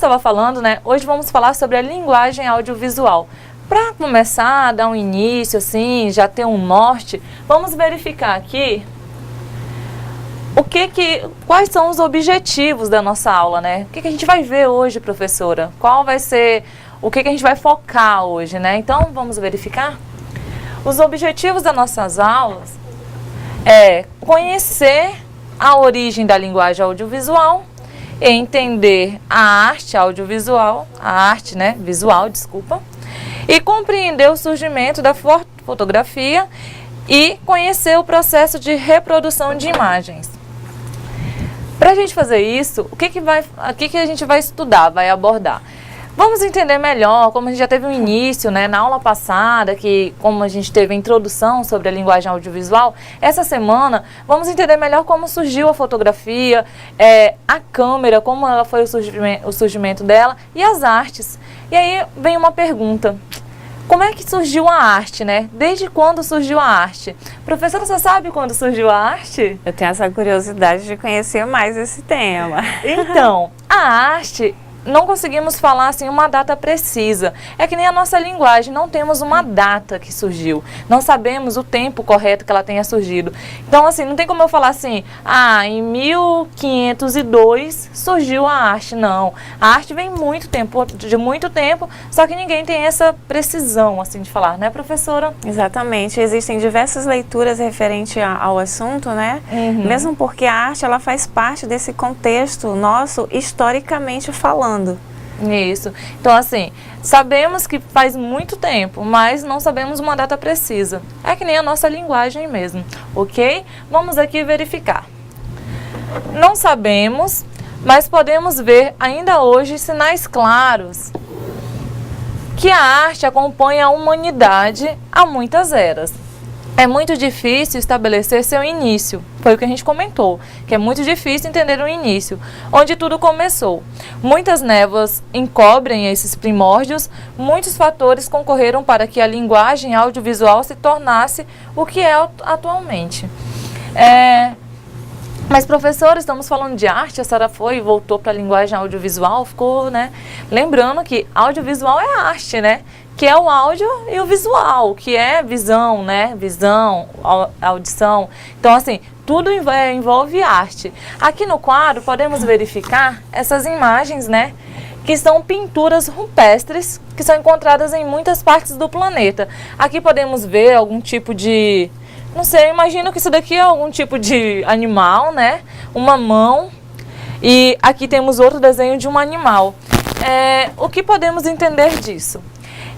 estava falando, né, hoje vamos falar sobre a linguagem audiovisual. Para começar, dar um início, assim, já ter um norte, vamos verificar aqui quais são os objetivos da nossa aula, né? O que a gente vai ver hoje, professora? Qual vai ser, o que a gente vai focar hoje, né? Então, vamos verificar? Os objetivos das nossas aulas é conhecer a origem da linguagem audiovisual, entender a arte audiovisual, a arte, né, visual, desculpa, e compreender o surgimento da fotografia e conhecer o processo de reprodução de imagens. Para a gente fazer isso, o que a gente vai estudar, vai abordar? Vamos entender melhor, como a gente já teve um início, né, na aula passada, como a gente teve a introdução sobre a linguagem audiovisual, essa semana vamos entender melhor como surgiu a fotografia, a câmera, como ela foi o surgimento dela e as artes. E aí vem uma pergunta: como é que surgiu a arte, né? Desde quando surgiu a arte? Professora, você sabe quando surgiu a arte? Eu tenho essa curiosidade de conhecer mais esse tema. Então, a arte, não conseguimos falar assim uma data precisa. É que nem a nossa linguagem, não temos uma data que surgiu. Não sabemos o tempo correto que ela tenha surgido. Então, assim, não tem como eu falar assim, em 1502 surgiu a arte. Não. A arte vem de muito tempo, só que ninguém tem essa precisão, assim, de falar, né, professora? Exatamente. Existem diversas leituras referentes ao assunto, né? Uhum. Mesmo porque a arte, ela faz parte desse contexto nosso, historicamente falando. Isso. Então, assim, sabemos que faz muito tempo, mas não sabemos uma data precisa. É que nem a nossa linguagem mesmo, ok? Vamos aqui verificar. Não sabemos, mas podemos ver ainda hoje sinais claros que a arte acompanha a humanidade há muitas eras. É muito difícil estabelecer seu início, foi o que a gente comentou, que é muito difícil entender o início, onde tudo começou. Muitas névoas encobrem esses primórdios, muitos fatores concorreram para que a linguagem audiovisual se tornasse o que é atualmente. Mas, professora, estamos falando de arte, a senhora foi e voltou para a linguagem audiovisual, ficou, né? Lembrando que audiovisual é arte, né? Que é o áudio e o visual, que é visão, né? Visão, audição. Então, assim, tudo envolve arte. Aqui no quadro, podemos verificar essas imagens, né? Que são pinturas rupestres, que são encontradas em muitas partes do planeta. Aqui podemos ver algum tipo de... Não sei, eu imagino que isso daqui é algum tipo de animal, né? Uma mão. E aqui temos outro desenho de um animal. O que podemos entender disso?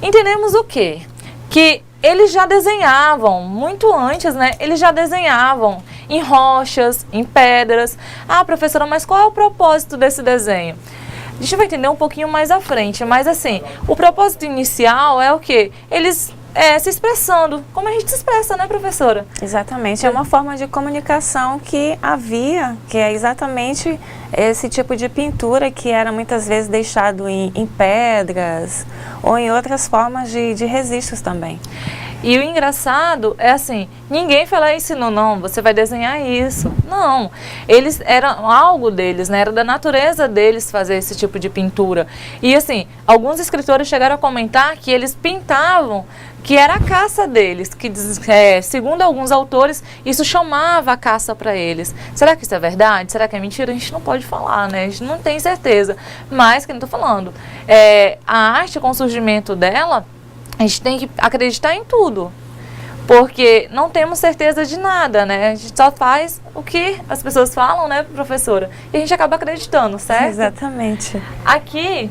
Entendemos o quê? Que eles já desenhavam, muito antes, né? Eles já desenhavam em rochas, em pedras. Professora, mas qual é o propósito desse desenho? A gente vai entender um pouquinho mais à frente, mas assim, o propósito inicial é o quê? Eles se expressando, como a gente se expressa, né, professora? Exatamente, é uma forma de comunicação que havia, que é exatamente esse tipo de pintura que era muitas vezes deixado em pedras ou em outras formas de registros também. E o engraçado é assim, ninguém foi lá e ensinou, não, você vai desenhar isso. Não, eles eram algo deles, né? Era da natureza deles fazer esse tipo de pintura. E assim, alguns escritores chegaram a comentar que eles pintavam, que era a caça deles, que segundo alguns autores, isso chamava a caça para eles. Será que isso é verdade? Será que é mentira? A gente não pode falar, né? A gente não tem certeza. Mas, que eu estou falando, a arte com o surgimento dela, a gente tem que acreditar em tudo, porque não temos certeza de nada, né? A gente só faz o que as pessoas falam, né, professora? E a gente acaba acreditando, certo? Exatamente. Aqui,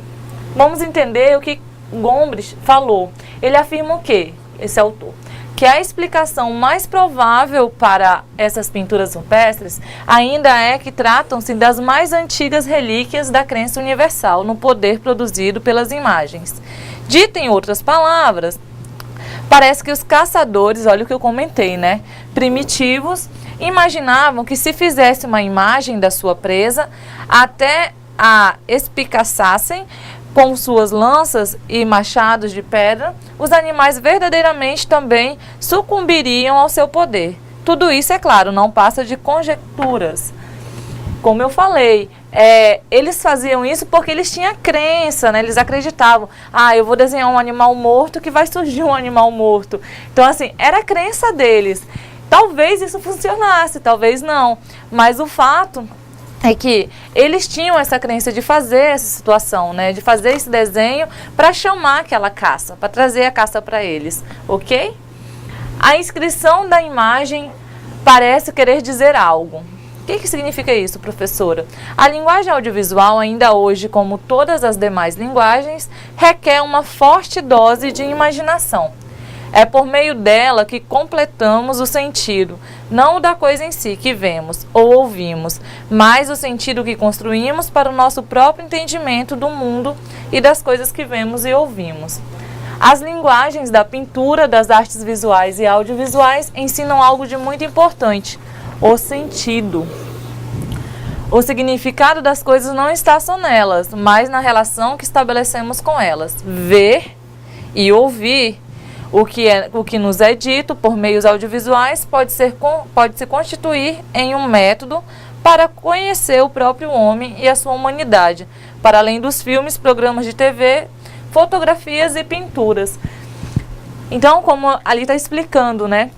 vamos entender o que Gombrich falou. Ele afirma o quê, esse autor? Que a explicação mais provável para essas pinturas rupestres ainda é que tratam-se das mais antigas relíquias da crença universal no poder produzido pelas imagens. Dito em outras palavras, parece que os caçadores, olha o que eu comentei, né? Primitivos, imaginavam que se fizesse uma imagem da sua presa, até a espicaçassem com suas lanças e machados de pedra, os animais verdadeiramente também sucumbiriam ao seu poder. Tudo isso, é claro, não passa de conjecturas. Como eu falei, eles faziam isso porque eles tinham crença, né? Eles acreditavam, eu vou desenhar um animal morto que vai surgir um animal morto. Então, assim, era a crença deles. Talvez isso funcionasse, talvez não, mas o fato é que eles tinham essa crença de fazer essa situação, né? De fazer esse desenho para chamar aquela caça, para trazer a caça para eles, ok? A inscrição da imagem parece querer dizer algo. O que significa isso, professora? A linguagem audiovisual, ainda hoje, como todas as demais linguagens, requer uma forte dose de imaginação. É por meio dela que completamos o sentido, não o da coisa em si que vemos ou ouvimos, mas o sentido que construímos para o nosso próprio entendimento do mundo e das coisas que vemos e ouvimos. As linguagens da pintura, das artes visuais e audiovisuais ensinam algo de muito importante: o sentido. O significado das coisas não está só nelas, mas na relação que estabelecemos com elas. Ver e ouvir o que nos é dito por meios audiovisuais pode se constituir em um método para conhecer o próprio homem e a sua humanidade, para além dos filmes, programas de TV, fotografias e pinturas. Então, como ali está explicando, né?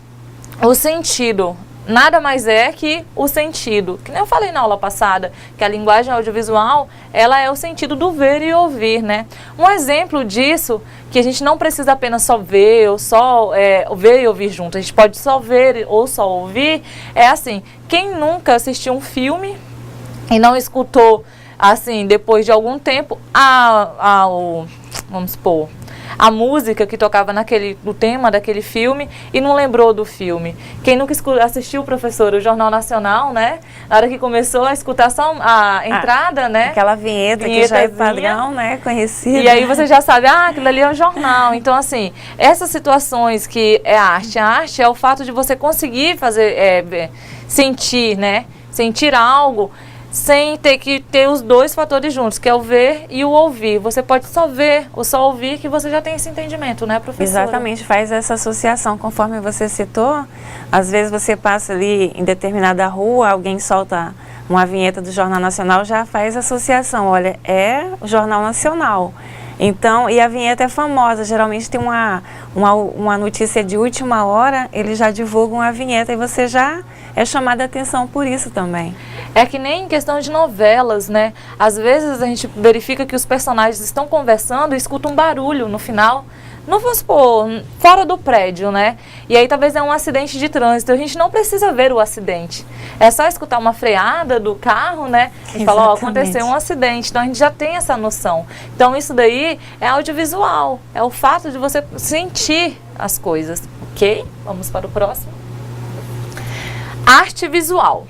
O sentido nada mais é que o sentido, que nem eu falei na aula passada, que a linguagem audiovisual, ela é o sentido do ver e ouvir, né? Um exemplo disso, que a gente não precisa apenas só ver, ou só ver e ouvir junto, a gente pode só ver ou só ouvir, é assim, quem nunca assistiu um filme e não escutou, assim, depois de algum tempo, vamos supor, a música que tocava o tema daquele filme e não lembrou do filme. Quem nunca assistiu, professor, o Jornal Nacional, né? Na hora que começou a escutar só a entrada, né? Aquela vinheta que já é padrão, né? Conhecida. E aí você já sabe, aquilo ali é o jornal. Então, assim, essas situações que é arte. A arte é o fato de você conseguir fazer, sentir, né? Sentir algo sem ter que ter os dois fatores juntos, que é o ver e o ouvir. Você pode só ver ou só ouvir que você já tem esse entendimento, né, professora? Exatamente, faz essa associação, conforme você citou. Às vezes você passa ali em determinada rua, alguém solta uma vinheta do Jornal Nacional, já faz associação, olha, é o Jornal Nacional. Então, e a vinheta é famosa, geralmente tem uma notícia de última hora, eles já divulgam a vinheta e você já é chamada a atenção por isso também. É que nem em questão de novelas, né? Às vezes a gente verifica que os personagens estão conversando e escuta um barulho no final. Não vamos supor, fora do prédio, né? E aí talvez é um acidente de trânsito. A gente não precisa ver o acidente. É só escutar uma freada do carro, né? A gente fala, aconteceu um acidente. Então a gente já tem essa noção. Então isso daí é audiovisual. É o fato de você sentir as coisas, ok? Vamos para o próximo. Arte visual.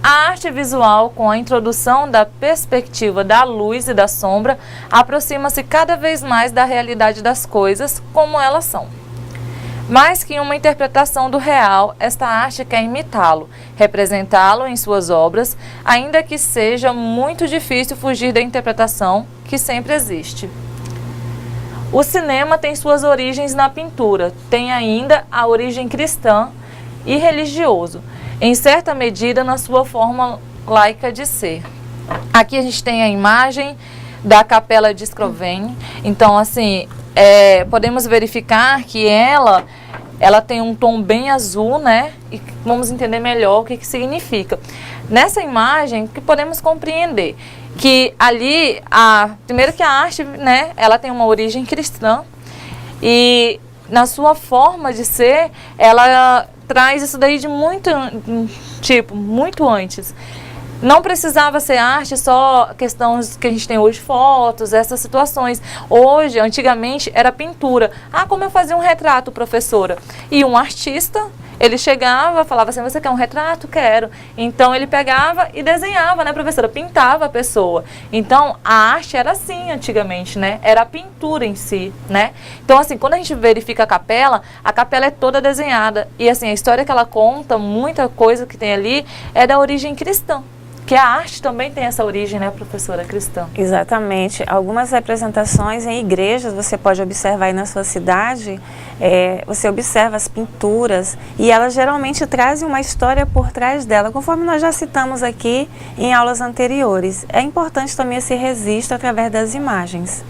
A arte visual, com a introdução da perspectiva da luz e da sombra, aproxima-se cada vez mais da realidade das coisas como elas são. Mais que uma interpretação do real, esta arte quer imitá-lo, representá-lo em suas obras, ainda que seja muito difícil fugir da interpretação que sempre existe. O cinema tem suas origens na pintura, tem ainda a origem cristã e religioso, em certa medida na sua forma laica de ser. Aqui a gente tem a imagem da Capela de Scrovegni. Então, assim, podemos verificar que ela tem um tom bem azul, né? E vamos entender melhor o que significa. Nessa imagem, que podemos compreender que ali, primeiro que a arte, né? Ela tem uma origem cristã e na sua forma de ser, ela traz isso daí de muito antes. Não precisava ser arte só questões que a gente tem hoje, fotos, essas situações. Hoje, antigamente, era pintura. Como eu fazia um retrato, professora? E um artista, ele chegava, falava assim, você quer um retrato? Quero. Então, ele pegava e desenhava, né, professora? Pintava a pessoa. Então, a arte era assim antigamente, né? Era a pintura em si, né? Então, assim, quando a gente verifica a capela é toda desenhada. E, assim, a história que ela conta, muita coisa que tem ali, é da origem cristã. que a arte também tem essa origem, né, professora, cristã? Exatamente. Algumas representações em igrejas, você pode observar aí na sua cidade, você observa as pinturas e elas geralmente trazem uma história por trás dela, conforme nós já citamos aqui em aulas anteriores. É importante também esse registro através das imagens.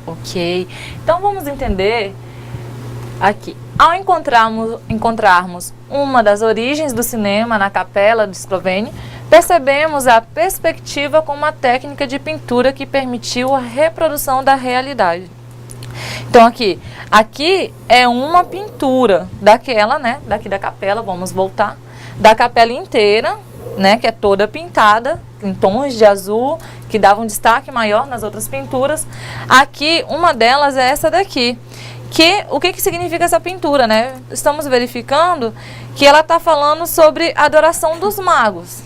Ok. Então vamos entender aqui. Ao encontrarmos uma das origens do cinema na Capela de Scrovegni, percebemos a perspectiva como uma técnica de pintura que permitiu a reprodução da realidade. Então aqui é uma pintura daquela, né, daqui da capela, vamos voltar, da capela inteira, né, que é toda pintada em tons de azul, que dava um destaque maior nas outras pinturas. Aqui, uma delas é essa daqui. O que significa essa pintura, né? Estamos verificando que ela está falando sobre a adoração dos magos.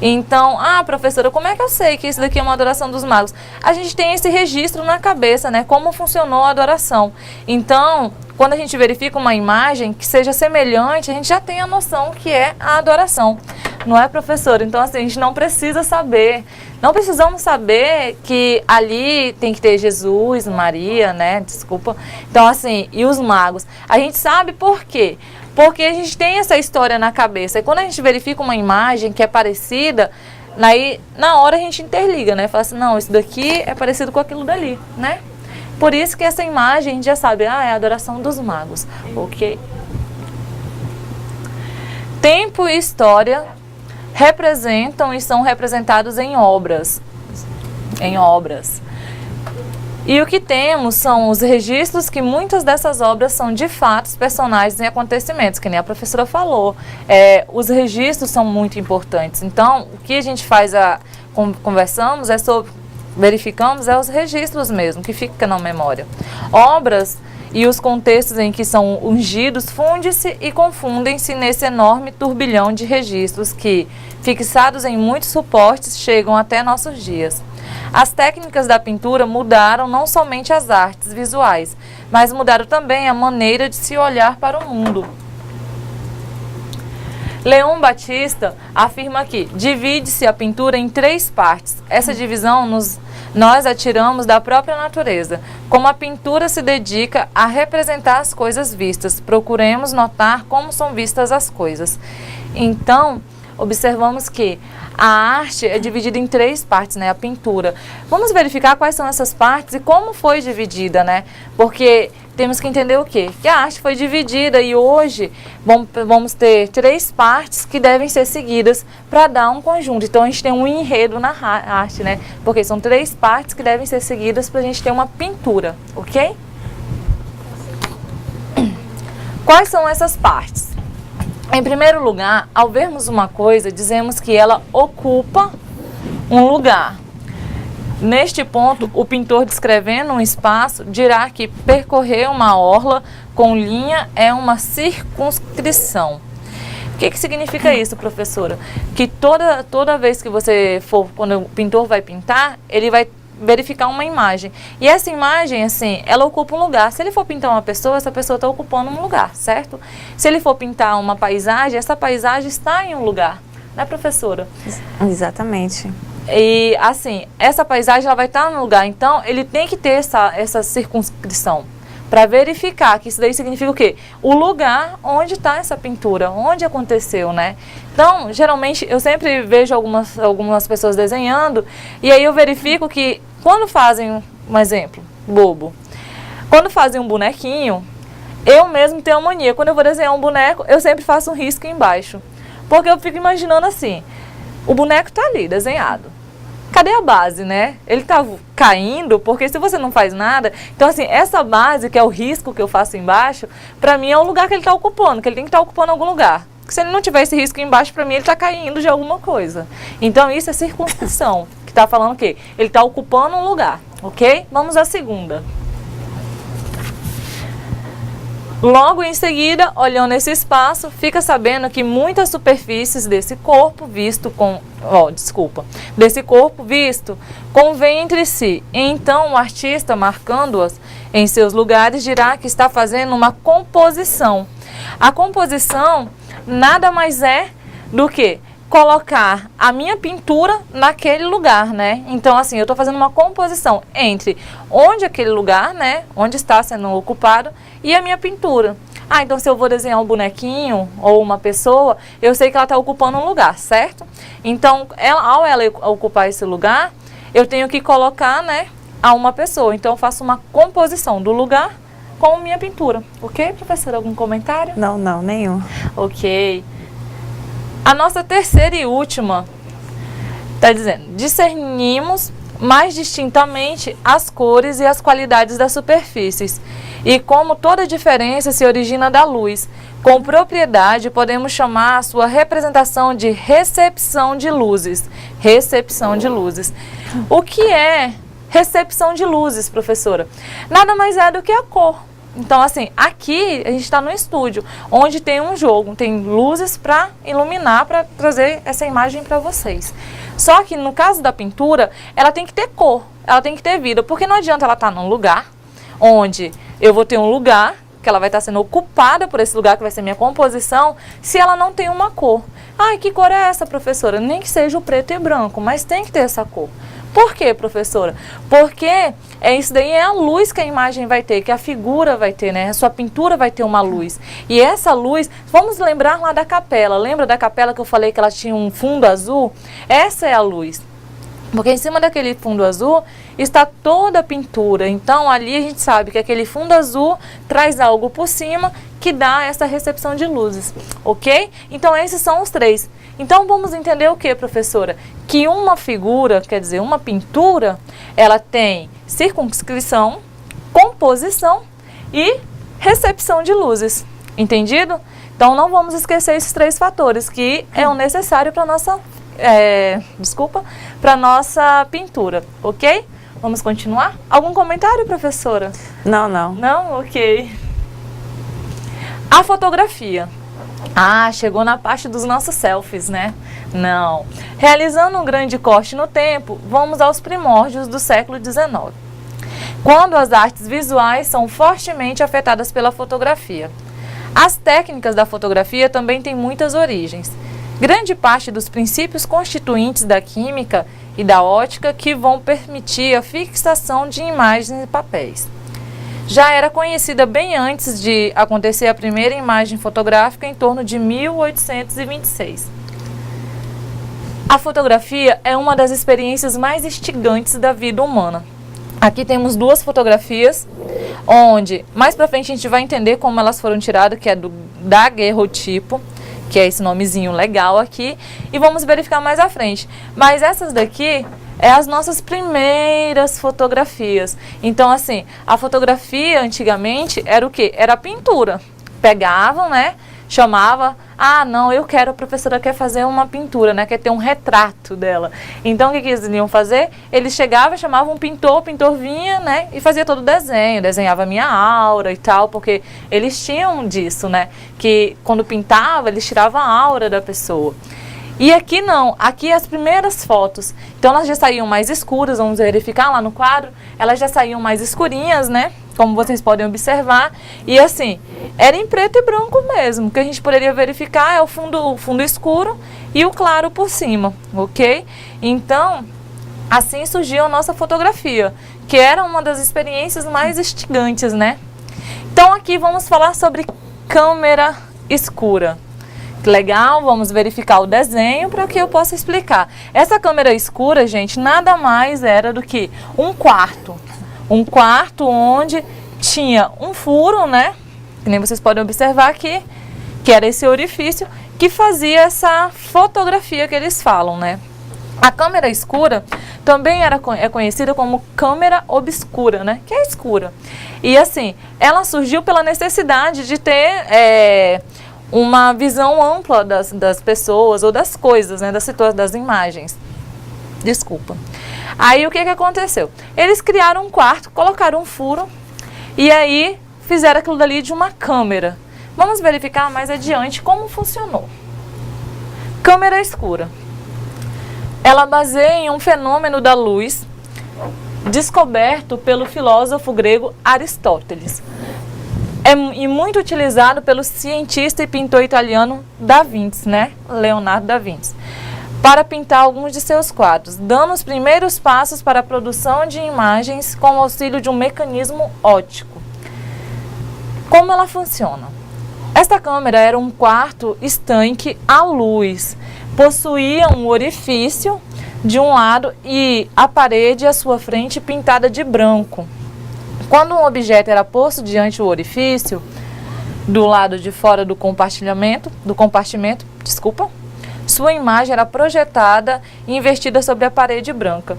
Então, professora, como é que eu sei que isso daqui é uma adoração dos magos? A gente tem esse registro na cabeça, né? Como funcionou a adoração. Então, quando a gente verifica uma imagem que seja semelhante, a gente já tem a noção que é a adoração. Não é, professora? Então, assim, a gente não precisa saber. Não precisamos saber que ali tem que ter Jesus, Maria, né? Desculpa. Então, assim, e os magos. A gente sabe por quê? Porque a gente tem essa história na cabeça. E quando a gente verifica uma imagem que é parecida, aí, na hora a gente interliga, né? Fala assim, não, isso daqui é parecido com aquilo dali, né? Por isso que essa imagem a gente já sabe, é a adoração dos magos, ok? Tempo e história representam e são representados em obras. E o que temos são os registros que muitas dessas obras são de fatos, personagens e acontecimentos, que nem a professora falou. Os registros são muito importantes. Então, o que a gente faz, conversamos, verificamos, os registros mesmo, que fica na memória. Obras e os contextos em que são ungidos fundem-se e confundem-se nesse enorme turbilhão de registros que, fixados em muitos suportes, chegam até nossos dias. As técnicas da pintura mudaram não somente as artes visuais, mas mudaram também a maneira de se olhar para o mundo. Leon Batista afirma que divide-se a pintura em 3 partes. Essa divisão nós a tiramos da própria natureza. Como a pintura se dedica a representar as coisas vistas, procuremos notar como são vistas as coisas. Então, observamos que a arte é dividida em 3 partes, né? A pintura. Vamos verificar quais são essas partes e como foi dividida, né? Porque temos que entender o quê? Que a arte foi dividida e hoje vamos ter 3 partes que devem ser seguidas para dar um conjunto. Então a gente tem um enredo na arte, né? Porque são 3 partes que devem ser seguidas para a gente ter uma pintura, ok? Quais são essas partes? Em primeiro lugar, ao vermos uma coisa, dizemos que ela ocupa um lugar. Neste ponto, o pintor, descrevendo um espaço, dirá que percorrer uma orla com linha é uma circunscrição. O que significa isso, professora? Que toda vez que quando o pintor vai pintar, ele vai verificar uma imagem. E essa imagem, assim, ela ocupa um lugar. Se ele for pintar uma pessoa, essa pessoa está ocupando um lugar, certo? Se ele for pintar uma paisagem, essa paisagem está em um lugar, né, professora? Exatamente. E, assim, essa paisagem ela vai estar no lugar. Então, ele tem que ter essa circunscrição para verificar que isso daí significa o quê? O lugar onde está essa pintura, onde aconteceu, né? Então, geralmente, eu sempre vejo algumas pessoas desenhando e aí eu verifico que quando fazem, um exemplo, bobo, quando fazem um bonequinho, eu mesmo tenho a mania, quando eu vou desenhar um boneco, eu sempre faço um risco embaixo. Porque eu fico imaginando assim, o boneco está ali, desenhado. Cadê a base, né? Ele tá caindo, porque se você não faz nada... Então, assim, essa base, que é o risco que eu faço embaixo, pra mim é o lugar que ele tá ocupando, que ele tem que estar ocupando algum lugar. Porque se ele não tiver esse risco embaixo, pra mim ele tá caindo de alguma coisa. Então, isso é circunscrição, que tá falando o quê? Ele tá ocupando um lugar, ok? Vamos à segunda. Logo em seguida, olhando esse espaço, fica sabendo que muitas superfícies desse corpo visto convêm entre si. Então, o artista, marcando-as em seus lugares, dirá que está fazendo uma composição. A composição nada mais é do que colocar a minha pintura naquele lugar, né? Então, assim, eu estou fazendo uma composição entre onde aquele lugar, né? Onde está sendo ocupado e a minha pintura. Ah, então se eu vou desenhar um bonequinho ou uma pessoa, eu sei que ela está ocupando um lugar, certo? Então, ao ela ocupar esse lugar, eu tenho que colocar, né, a uma pessoa. Então, eu faço uma composição do lugar com minha pintura. Ok, professora? Algum comentário? Não, nenhum. Ok. A nossa terceira e última está dizendo: discernimos mais distintamente as cores e as qualidades das superfícies. E como toda diferença se origina da luz, com propriedade podemos chamar a sua representação de recepção de luzes. Recepção de luzes. O que é recepção de luzes, professora? Nada mais é do que a cor. Então, assim, aqui a gente está no estúdio, onde tem um jogo, tem luzes para iluminar, para trazer essa imagem para vocês. Só que no caso da pintura, ela tem que ter cor, ela tem que ter vida, porque não adianta ela estar num lugar onde eu vou ter um lugar, que ela vai estar sendo ocupada por esse lugar, que vai ser minha composição, se ela não tem uma cor. Ai, que cor é essa, professora? Nem que seja o preto e branco, mas tem que ter essa cor. Por quê, professora? Porque isso daí é a luz que a imagem vai ter, que a figura vai ter, né? A sua pintura vai ter uma luz. E essa luz, vamos lembrar lá da capela. Lembra da capela que eu falei que ela tinha um fundo azul? Essa é a luz. Porque em cima daquele fundo azul está toda a pintura. Então ali a gente sabe que aquele fundo azul traz algo por cima que dá essa recepção de luzes, ok? Então esses são os três. Então vamos entender o que, professora? Que uma figura, quer dizer, uma pintura, ela tem circunscrição, composição e recepção de luzes. Entendido? Então não vamos esquecer esses três fatores que é o necessário para a nossa para nossa pintura, ok? Vamos continuar? Algum comentário, professora? Não. Não? Ok. A fotografia. Ah, chegou na parte dos nossos selfies, né? Não. Realizando um grande corte no tempo, vamos aos primórdios do século XIX, quando as artes visuais são fortemente afetadas pela fotografia. As técnicas da fotografia também têm muitas origens. Grande parte dos princípios constituintes da química e da ótica que vão permitir a fixação de imagens em papéis. Já era conhecida bem antes de acontecer a primeira imagem fotográfica, em torno de 1826. A fotografia é uma das experiências mais instigantes da vida humana. Aqui temos duas fotografias, onde mais pra frente a gente vai entender como elas foram tiradas, que é do daguerrotipo, que é esse nomezinho legal aqui, e vamos verificar mais à frente. Mas essas daqui é as nossas primeiras fotografias. Então, assim, a fotografia antigamente era o quê? Era a pintura. Pegavam, né? Chamava, ah, não, eu quero, a professora quer fazer uma pintura, né? Quer ter um retrato dela. Então, o que eles iam fazer? Eles chegavam, chamavam um pintor, o pintor vinha, né? E fazia todo o desenho, desenhava a minha aura e tal, porque eles tinham disso, né? Que quando pintava, eles tiravam a aura da pessoa. E aqui não, aqui as primeiras fotos, então elas já saíam mais escuras, vamos verificar lá no quadro, elas já saíam mais escurinhas, né? Como vocês podem observar, e assim, era em preto e branco mesmo, o que a gente poderia verificar é o fundo escuro e o claro por cima, ok? Então, assim surgiu a nossa fotografia, que era uma das experiências mais instigantes, né? Então aqui vamos falar sobre câmera escura. Legal, vamos verificar o desenho para que eu possa explicar. Essa câmera escura, gente, nada mais era do que um quarto. Um quarto onde tinha um furo, né? Que nem vocês podem observar aqui, que era esse orifício, que fazia essa fotografia que eles falam, né? A câmera escura também é conhecida como câmera obscura, né? Que é escura. E assim, ela surgiu pela necessidade de ter uma visão ampla das pessoas ou das coisas, né, das imagens. Desculpa. Aí o que aconteceu? Eles criaram um quarto, colocaram um furo e aí fizeram aquilo dali de uma câmera. Vamos verificar mais adiante como funcionou. Câmera escura. Ela baseia em um fenômeno da luz descoberto pelo filósofo grego Aristóteles. E muito utilizado pelo cientista e pintor italiano Da Vinci, né? Leonardo da Vinci. para pintar alguns de seus quadros, dando os primeiros passos para a produção de imagens com o auxílio de um mecanismo óptico. Como ela funciona? Esta câmera era um quarto estanque à luz, possuía um orifício de um lado e a parede à sua frente pintada de branco. Quando um objeto era posto diante do orifício, do lado de fora do compartimento, sua imagem era projetada e investida sobre a parede branca.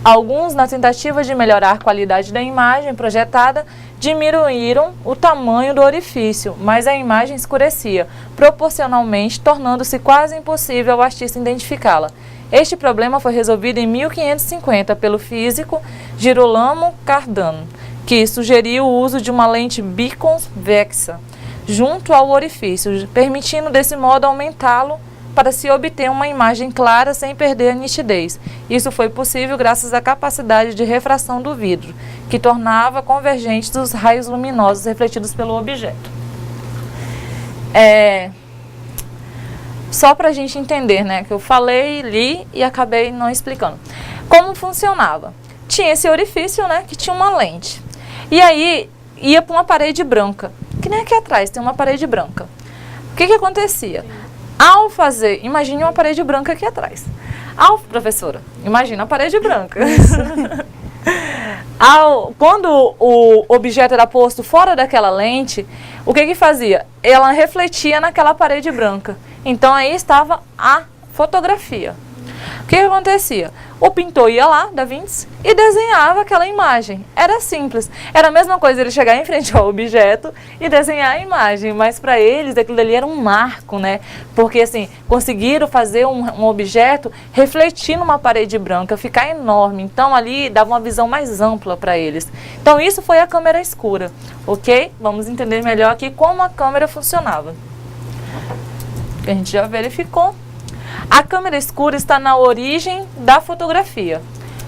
Alguns, na tentativa de melhorar a qualidade da imagem projetada, diminuíram o tamanho do orifício, mas a imagem escurecia, proporcionalmente, tornando-se quase impossível ao artista identificá-la. Este problema foi resolvido em 1550 pelo físico Girolamo Cardano, que sugeriu o uso de uma lente biconvexa junto ao orifício, permitindo desse modo aumentá-lo para se obter uma imagem clara sem perder a nitidez. Isso foi possível graças à capacidade de refração do vidro, que tornava convergentes os raios luminosos refletidos pelo objeto. Só para a gente entender, né, que eu falei, li e acabei não explicando. Como funcionava? Tinha esse orifício, né, que tinha uma lente. E aí ia para uma parede branca, que nem aqui atrás tem uma parede branca. O que acontecia? Ao fazer, imagine uma parede branca aqui atrás. Professora, imagina a parede branca. Quando o objeto era posto fora daquela lente, o que fazia? Ela refletia naquela parede branca. Então aí estava a fotografia. O que acontecia? O pintor ia lá, Da Vinci, e desenhava aquela imagem. Era simples. Era a mesma coisa ele chegar em frente ao objeto e desenhar a imagem. Mas para eles aquilo ali era um marco, né? Porque assim, conseguiram fazer um objeto refletir numa parede branca, ficar enorme. Então ali dava uma visão mais ampla para eles. Então isso foi a câmera escura, ok? Vamos entender melhor aqui como a câmera funcionava. A gente já verificou. A câmera escura está na origem da fotografia.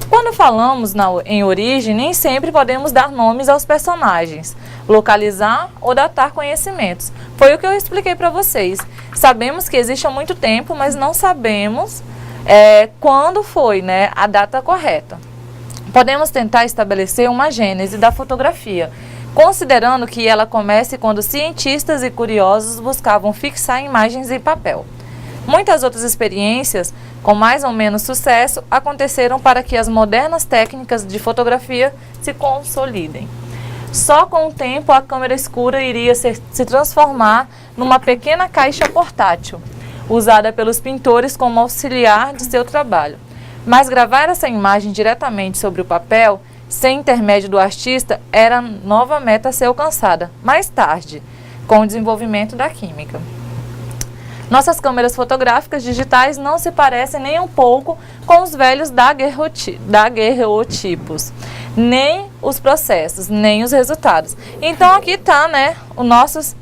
Quando falamos em origem, nem sempre podemos dar nomes aos personagens, localizar ou datar conhecimentos. Foi o que eu expliquei para vocês. Sabemos que existe há muito tempo, mas não sabemos quando foi, né, a data correta. Podemos tentar estabelecer uma gênese da fotografia, considerando que ela comece quando cientistas e curiosos buscavam fixar imagens em papel. Muitas outras experiências, com mais ou menos sucesso, aconteceram para que as modernas técnicas de fotografia se consolidem. Só com o tempo a câmera escura iria se transformar numa pequena caixa portátil, usada pelos pintores como auxiliar de seu trabalho. Mas gravar essa imagem diretamente sobre o papel, sem intermédio do artista, era nova meta a ser alcançada, mais tarde, com o desenvolvimento da química. Nossas câmeras fotográficas digitais não se parecem nem um pouco com os velhos daguerreotipos, nem os processos, nem os resultados. Então aqui está, né, os nossos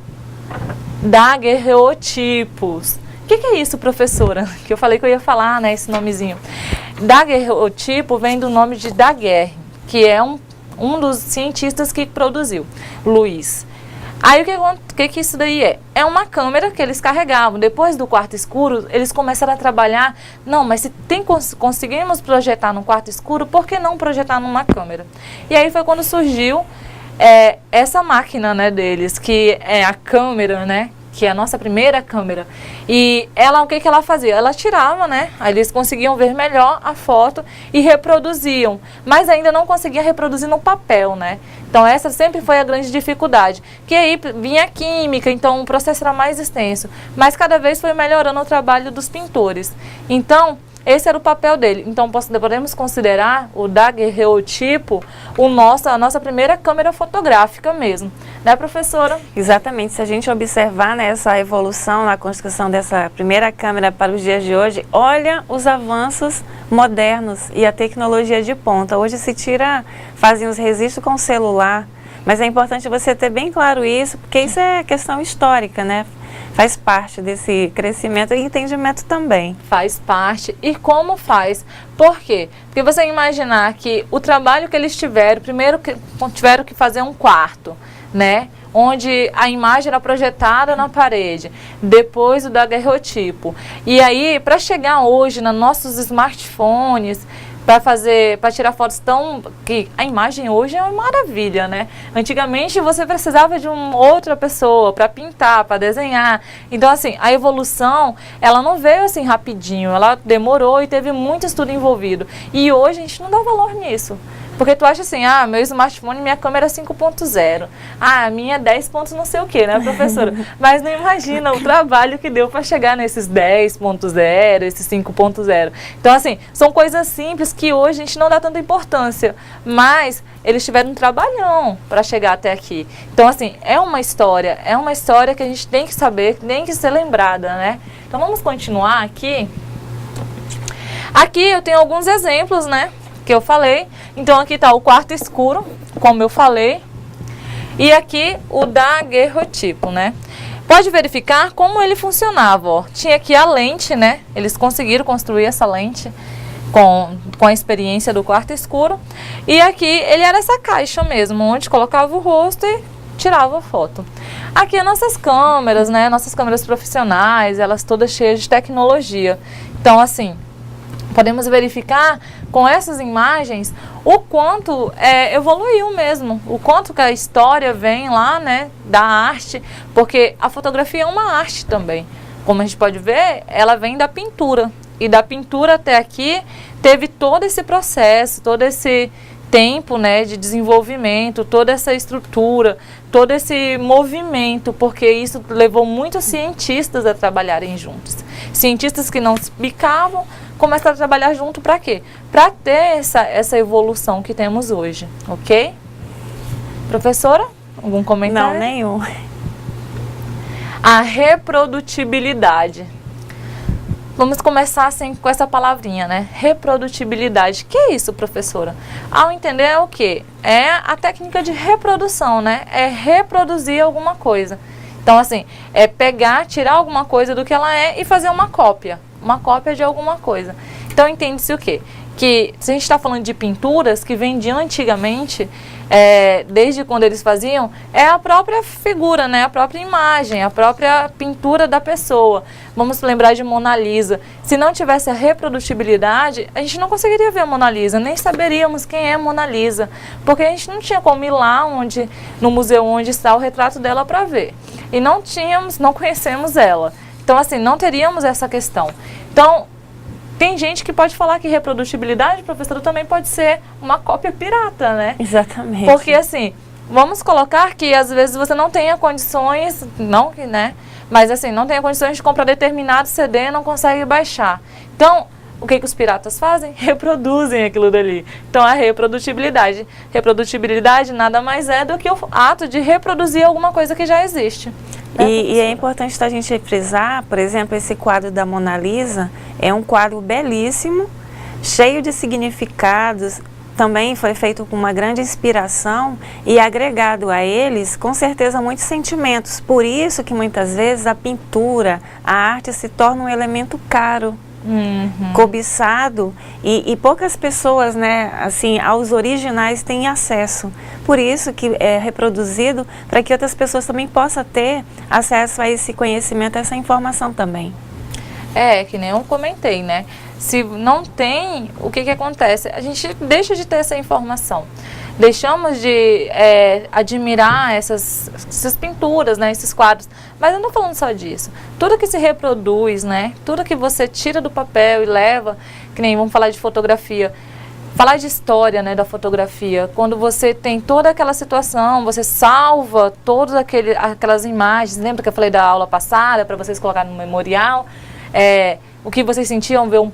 daguerreotipos. O que é isso, professora? Que eu falei que eu ia falar, né, esse nomezinho. Daguerreotipo vem do nome de Daguerre, que é um dos cientistas que produziu, Luiz. Aí o que isso daí é? É uma câmera que eles carregavam. Depois do quarto escuro, eles começaram a trabalhar. Não, mas se conseguimos projetar no quarto escuro, por que não projetar numa câmera? E aí foi quando surgiu essa máquina, né, deles, que é a câmera, né? Que é a nossa primeira câmera. E ela, o que ela fazia? Ela tirava, né? Aí eles conseguiam ver melhor a foto e reproduziam. Mas ainda não conseguia reproduzir no papel, né? Então essa sempre foi a grande dificuldade. Que aí vinha a química, então o processo era mais extenso. Mas cada vez foi melhorando o trabalho dos pintores. Então, esse era o papel dele. Então podemos considerar o daguerreotipo a nossa primeira câmera fotográfica mesmo. Né, professora? Exatamente. Se a gente observar, né, essa evolução na construção dessa primeira câmera para os dias de hoje, olha os avanços modernos e a tecnologia de ponta. Hoje fazem os registros com celular, mas é importante você ter bem claro isso, porque isso é questão histórica, né? Faz parte desse crescimento e entendimento também. Faz parte. E como faz? Por quê? Porque você imaginar que o trabalho que eles tiveram, primeiro que tiveram que fazer um quarto, né? onde a imagem era projetada na parede, depois o daguerreotipo. E aí, para chegar hoje nos nossos smartphones, para tirar fotos que a imagem hoje é uma maravilha, né? Antigamente você precisava de uma outra pessoa para pintar, para desenhar. Então, assim, a evolução, ela não veio assim rapidinho, ela demorou e teve muito estudo envolvido. E hoje a gente não dá valor nisso. Porque tu acha assim, meu smartphone, minha câmera é 5.0, a minha é 10 pontos não sei o que, né, professora? Mas não imagina o trabalho que deu para chegar nesses 10.0, esses 5.0. Então, assim, são coisas simples que hoje a gente não dá tanta importância, mas eles tiveram um trabalhão para chegar até aqui. Então, assim, é uma história que a gente tem que saber, tem que ser lembrada, né? Então, vamos continuar aqui. Aqui eu tenho alguns exemplos, né? Que eu falei. Então aqui está o quarto escuro, como eu falei, e aqui o daguerreotipo, né? Pode verificar como ele funcionava, ó. Tinha aqui a lente, né? Eles conseguiram construir essa lente com a experiência do quarto escuro. E aqui ele era essa caixa mesmo, onde colocava o rosto e tirava a foto. Aqui as nossas câmeras, né? Nossas câmeras profissionais, elas todas cheias de tecnologia. Então, assim, podemos verificar com essas imagens o quanto evoluiu mesmo, o quanto que a história vem lá, né, da arte, porque a fotografia é uma arte também. Como a gente pode ver, ela vem da pintura, e da pintura até aqui teve todo esse processo, todo esse tempo, né, de desenvolvimento, toda essa estrutura, todo esse movimento, porque isso levou muitos cientistas a trabalharem juntos. Cientistas que não se bicavam, começaram a trabalhar junto para quê? Para ter essa evolução que temos hoje, ok? Professora, algum comentário? Não, nenhum. A reprodutibilidade. Vamos começar assim com essa palavrinha, né? Reprodutibilidade. Que é isso, professora? Ao entender é o quê? É a técnica de reprodução, né? É reproduzir alguma coisa. Então, assim, é pegar, tirar alguma coisa do que ela é e fazer uma cópia de alguma coisa. Então, entende-se o quê? Que se a gente está falando de pinturas que vendiam antigamente, desde quando eles faziam, é a própria figura, né? A própria imagem, a própria pintura da pessoa. Vamos lembrar de Mona Lisa. Se não tivesse a reprodutibilidade, a gente não conseguiria ver a Mona Lisa, nem saberíamos quem é Mona Lisa, porque a gente não tinha como ir lá no museu onde está o retrato dela para ver. E não conhecemos ela. Então, assim, não teríamos essa questão. Então, tem gente que pode falar que reprodutibilidade, professora, também pode ser uma cópia pirata, né? Exatamente. Porque, assim, vamos colocar que às vezes você não tenha condições, não que, né? Mas, assim, não tenha condições de comprar determinado CD e não consegue baixar. Então, o que os piratas fazem? Reproduzem aquilo dali. Então, a reprodutibilidade. Reprodutibilidade nada mais é do que o ato de reproduzir alguma coisa que já existe. E é importante a gente frisar, por exemplo, esse quadro da Mona Lisa é um quadro belíssimo, cheio de significados, também foi feito com uma grande inspiração e agregado a eles, com certeza, muitos sentimentos. Por isso que muitas vezes a pintura, a arte se torna um elemento caro. Cobiçado e poucas pessoas, né, assim, aos originais têm acesso. Por isso que é reproduzido para que outras pessoas também possam ter acesso a esse conhecimento, a essa informação também. Que nem eu comentei, né? Se não tem, o que acontece? A gente deixa de ter essa informação. Deixamos de admirar essas pinturas, né, esses quadros. Mas eu não estou falando só disso. Tudo que se reproduz, né, tudo que você tira do papel e leva, que nem vamos falar de fotografia, falar de história, né, da fotografia. Quando você tem toda aquela situação, você salva todas aquelas imagens. Lembra que eu falei da aula passada, para vocês colocarem no memorial? O que vocês sentiam ver um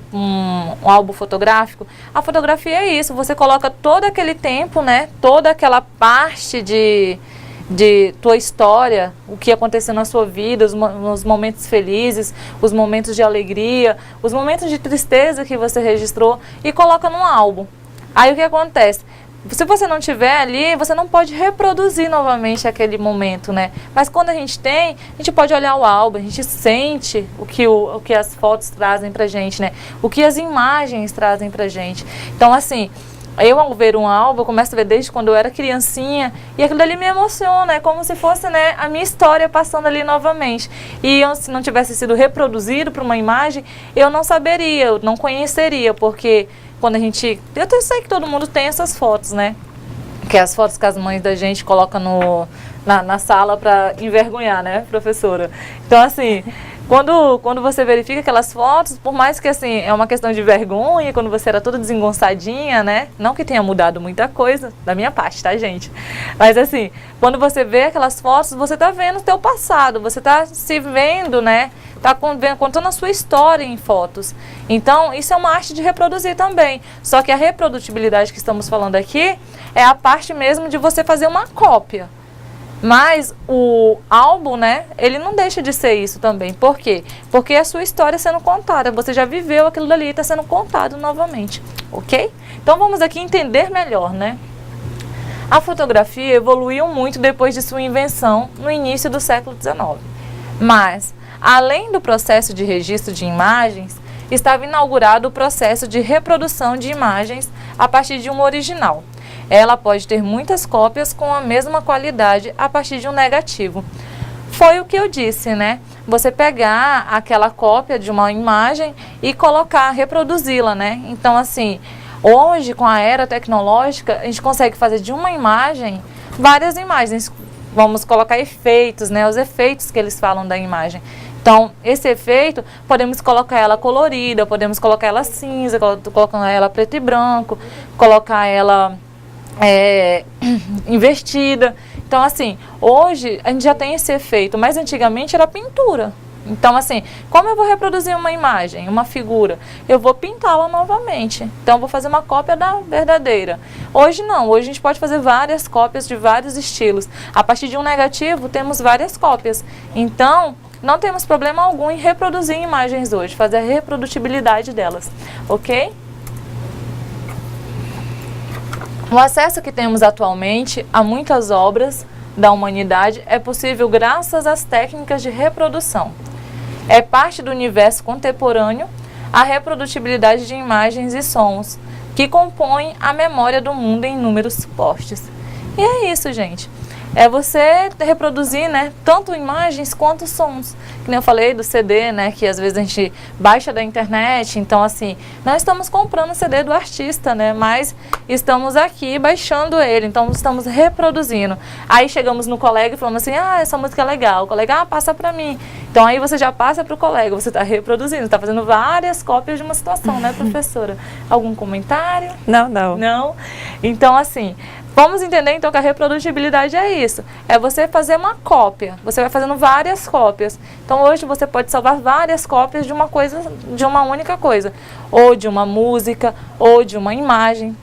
álbum fotográfico? A fotografia é isso, você coloca todo aquele tempo, né, toda aquela parte de tua história, o que aconteceu na sua vida, os momentos felizes, os momentos de alegria, os momentos de tristeza que você registrou e coloca num álbum. Aí o que acontece? Se você não tiver ali, você não pode reproduzir novamente aquele momento, né? Mas quando a gente tem, a gente pode olhar o álbum, a gente sente o que as fotos trazem pra gente, né? O que as imagens trazem pra gente. Então, assim, Eu, ao ver um álbum, eu começo a ver desde quando eu era criancinha, e aquilo ali me emociona, é como se fosse, né, a minha história passando ali novamente. E eu, se não tivesse sido reproduzido para uma imagem, eu não saberia, eu não conheceria, porque quando a gente... Eu sei que todo mundo tem essas fotos, né? Que é as fotos que as mães da gente colocam na sala para envergonhar, né, professora? Então, assim... Quando você verifica aquelas fotos, por mais que assim, é uma questão de vergonha, quando você era toda desengonçadinha, né? Não que tenha mudado muita coisa, da minha parte, tá, gente? Mas assim, quando você vê aquelas fotos, você tá vendo o teu passado, você tá se vendo, né? Tá contando a sua história em fotos. Então, isso é uma arte de reproduzir também. Só que a reprodutibilidade que estamos falando aqui é a parte mesmo de você fazer uma cópia. Mas o álbum, né, ele não deixa de ser isso também. Por quê? Porque é a sua história sendo contada. Você já viveu aquilo dali e está sendo contado novamente, ok? Então vamos aqui entender melhor, né? A fotografia evoluiu muito depois de sua invenção no início do século XIX. Mas, além do processo de registro de imagens, estava inaugurado o processo de reprodução de imagens a partir de um original. Ela pode ter muitas cópias com a mesma qualidade a partir de um negativo. Foi o que eu disse, né? Você pegar aquela cópia de uma imagem e colocar, reproduzi-la, né? Então, assim, hoje, com a era tecnológica, a gente consegue fazer de uma imagem várias imagens. Vamos colocar efeitos, né? Os efeitos que eles falam da imagem. Então, esse efeito, podemos colocar ela colorida, podemos colocar ela cinza, colocar ela preto e branco, colocar ela... invertida. Então, assim, hoje a gente já tem esse efeito, mas antigamente era pintura. Então, assim, como eu vou reproduzir uma imagem, uma figura? Eu vou pintá-la novamente. Então, eu vou fazer uma cópia da verdadeira. Hoje não, hoje a gente pode fazer várias cópias de vários estilos. A partir de um negativo, temos várias cópias. Então, não temos problema algum em reproduzir imagens hoje, fazer a reprodutibilidade delas, ok? O acesso que temos atualmente a muitas obras da humanidade é possível graças às técnicas de reprodução. É parte do universo contemporâneo a reprodutibilidade de imagens e sons, que compõem a memória do mundo em inúmeros suportes. E é isso, gente. É você reproduzir, né, tanto imagens quanto sons. Que nem eu falei do CD, né, que às vezes a gente baixa da internet. Então, assim, não estamos comprando o CD do artista, né, mas estamos aqui baixando ele. Então, estamos reproduzindo. Aí chegamos no colega e falamos assim, essa música é legal. O colega, passa pra mim. Então, aí você já passa pro colega, você está reproduzindo, está fazendo várias cópias de uma situação, né, professora? Algum comentário? Não, não. Não? Então, assim... Vamos entender então que a reprodutibilidade é isso, é você fazer uma cópia, você vai fazendo várias cópias. Então hoje você pode salvar várias cópias de uma coisa, de uma única coisa, ou de uma música, ou de uma imagem,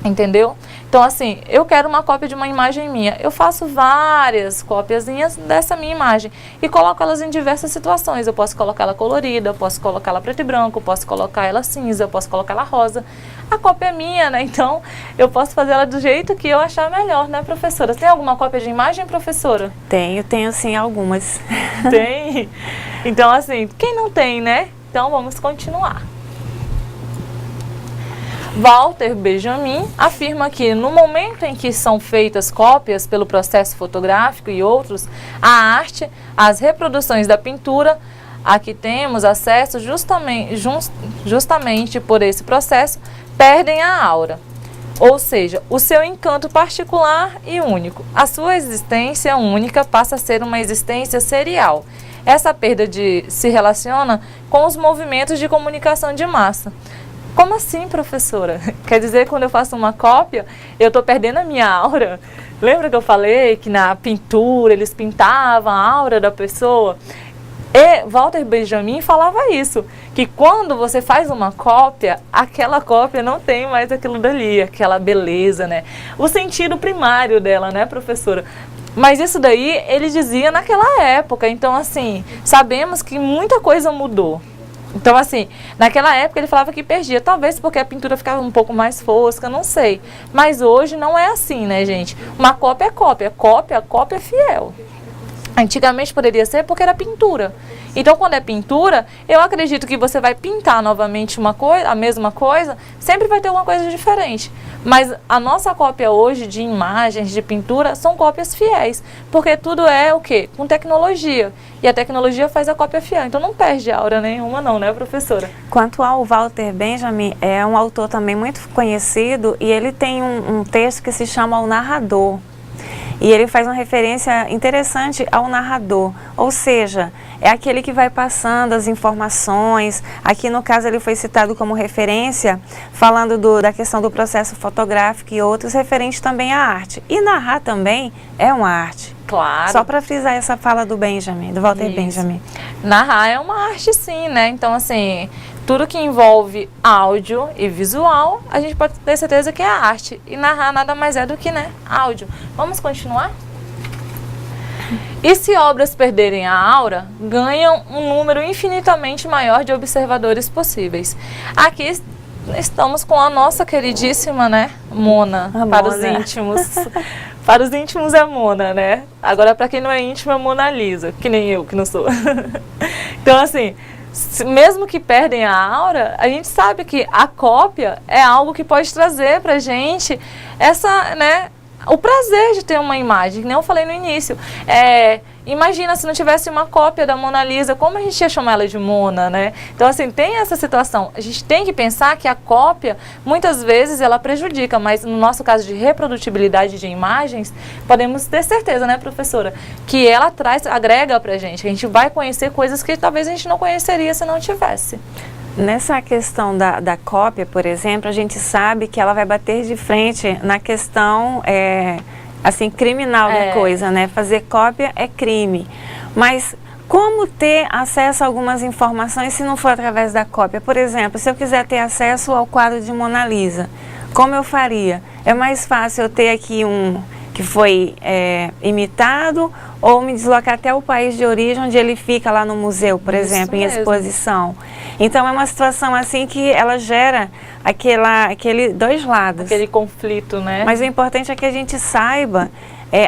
entendeu? Então assim, eu quero uma cópia de uma imagem minha, eu faço várias cópiazinhas dessa minha imagem e coloco elas em diversas situações. Eu posso colocar ela colorida, eu posso colocar ela preto e branco, eu posso colocar ela cinza, eu posso colocar ela rosa. A cópia é minha, né? Então eu posso fazer ela do jeito que eu achar melhor, né, professora? Você tem alguma cópia de imagem, professora? Tenho sim algumas. Tem? Então assim, quem não tem, né? Então vamos continuar. Walter Benjamin afirma que no momento em que são feitas cópias pelo processo fotográfico e outros, a arte, as reproduções da pintura, a que temos acesso justamente por esse processo, perdem a aura, ou seja, o seu encanto particular e único. A sua existência única passa a ser uma existência serial. Essa perda se relaciona com os movimentos de comunicação de massa. Como assim, professora? Quer dizer que quando eu faço uma cópia, eu estou perdendo a minha aura? Lembra que eu falei que na pintura eles pintavam a aura da pessoa? E Walter Benjamin falava isso, que quando você faz uma cópia, aquela cópia não tem mais aquilo dali, aquela beleza, né? O sentido primário dela, né, professora? Mas isso daí ele dizia naquela época, então assim, sabemos que muita coisa mudou. Então, assim, naquela época ele falava que perdia, talvez porque a pintura ficava um pouco mais fosca, não sei. Mas hoje não é assim, né, gente? Uma cópia é cópia, cópia é fiel. Antigamente poderia ser porque era pintura. Então, quando é pintura, eu acredito que você vai pintar novamente uma coisa, a mesma coisa, sempre vai ter uma coisa diferente. Mas a nossa cópia hoje de imagens, de pintura, são cópias fiéis. Porque tudo é o quê? Com tecnologia. E a tecnologia faz a cópia fiel. Então, não perde aura nenhuma não, né, professora? Quanto ao Walter Benjamin, é um autor também muito conhecido e ele tem um texto que se chama O Narrador. E ele faz uma referência interessante ao narrador, ou seja, é aquele que vai passando as informações. Aqui no caso ele foi citado como referência, falando da questão do processo fotográfico e outros referentes também à arte. E narrar também é uma arte. Claro. Só para frisar essa fala do Benjamin, do Walter Benjamin. Narrar é uma arte sim, né? Então assim, tudo que envolve áudio e visual, a gente pode ter certeza que é arte. E narrar nada mais é do que, né, áudio. Vamos continuar? E se obras perderem a aura, ganham um número infinitamente maior de observadores possíveis. Aqui estamos com a nossa queridíssima, né, Mona, para os íntimos. Para os íntimos é Mona, né? Agora, para quem não é íntimo, é Mona Lisa, que nem eu, que não sou. Então, assim, mesmo que perdem a aura, a gente sabe que a cópia é algo que pode trazer pra gente essa, né, o prazer de ter uma imagem, que nem eu falei no início. Imagina se não tivesse uma cópia da Mona Lisa, como a gente ia chamar ela de Mona, né? Então, assim, tem essa situação. A gente tem que pensar que a cópia, muitas vezes, ela prejudica, mas no nosso caso de reprodutibilidade de imagens, podemos ter certeza, né, professora, que ela agrega pra gente. A gente vai conhecer coisas que talvez a gente não conheceria se não tivesse. Nessa questão da cópia, por exemplo, a gente sabe que ela vai bater de frente na questão assim, criminal da coisa, né? Fazer cópia é crime. Mas como ter acesso a algumas informações se não for através da cópia? Por exemplo, se eu quiser ter acesso ao quadro de Mona Lisa, como eu faria? É mais fácil eu ter aqui um que foi imitado ou me deslocar até o país de origem onde ele fica lá no museu, por exemplo, em exposição. Então é uma situação assim que ela gera aquele dois lados. Aquele conflito, né? Mas o importante é que a gente saiba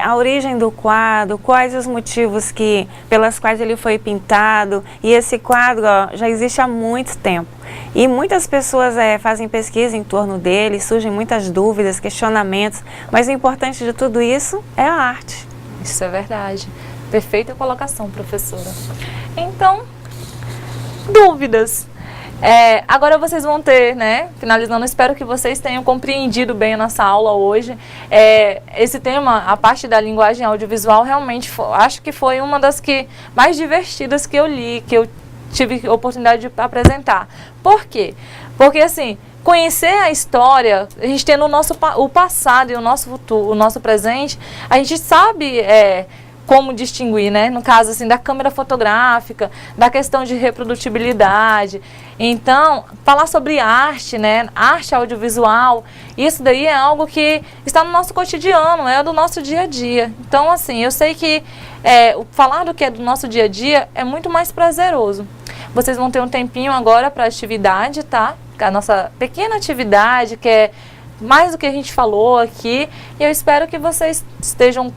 a origem do quadro, quais os motivos pelas quais ele foi pintado. E esse quadro já existe há muito tempo. E muitas pessoas fazem pesquisa em torno dele, surgem muitas dúvidas, questionamentos. Mas o importante de tudo isso é a arte. Isso é verdade. Perfeita colocação, professora. Então, dúvidas. Agora vocês vão ter, né, finalizando, espero que vocês tenham compreendido bem a nossa aula hoje. Esse tema, a parte da linguagem audiovisual, realmente acho que foi uma das mais divertidas que eu li, que eu tive a oportunidade de apresentar. Por quê? Porque, assim, conhecer a história, a gente tendo o passado e o nosso futuro, o nosso presente, a gente sabe como distinguir, né? No caso, assim, da câmera fotográfica, da questão de reprodutibilidade. Então, falar sobre arte, né? Arte audiovisual, isso daí é algo que está no nosso cotidiano, é do nosso dia a dia. Então, assim, eu sei que falar do que é do nosso dia a dia é muito mais prazeroso. Vocês vão ter um tempinho agora para a atividade, tá? A nossa pequena atividade, que é mais do que a gente falou aqui, e eu espero que vocês estejam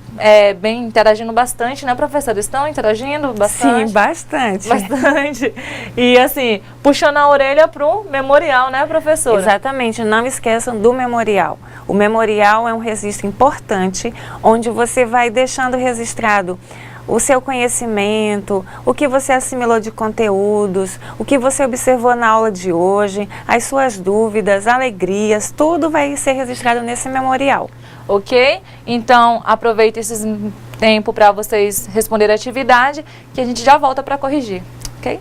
bem interagindo bastante, né, professora? Estão interagindo bastante? Sim, bastante. Bastante. E assim, puxando a orelha pro memorial, né, professora? Exatamente, não esqueçam do memorial. O memorial é um registro importante, onde você vai deixando registrado o seu conhecimento, o que você assimilou de conteúdos, o que você observou na aula de hoje, as suas dúvidas, alegrias, tudo vai ser registrado nesse memorial. Ok? Então, aproveite esse tempo para vocês responderem a atividade, que a gente já volta para corrigir, ok?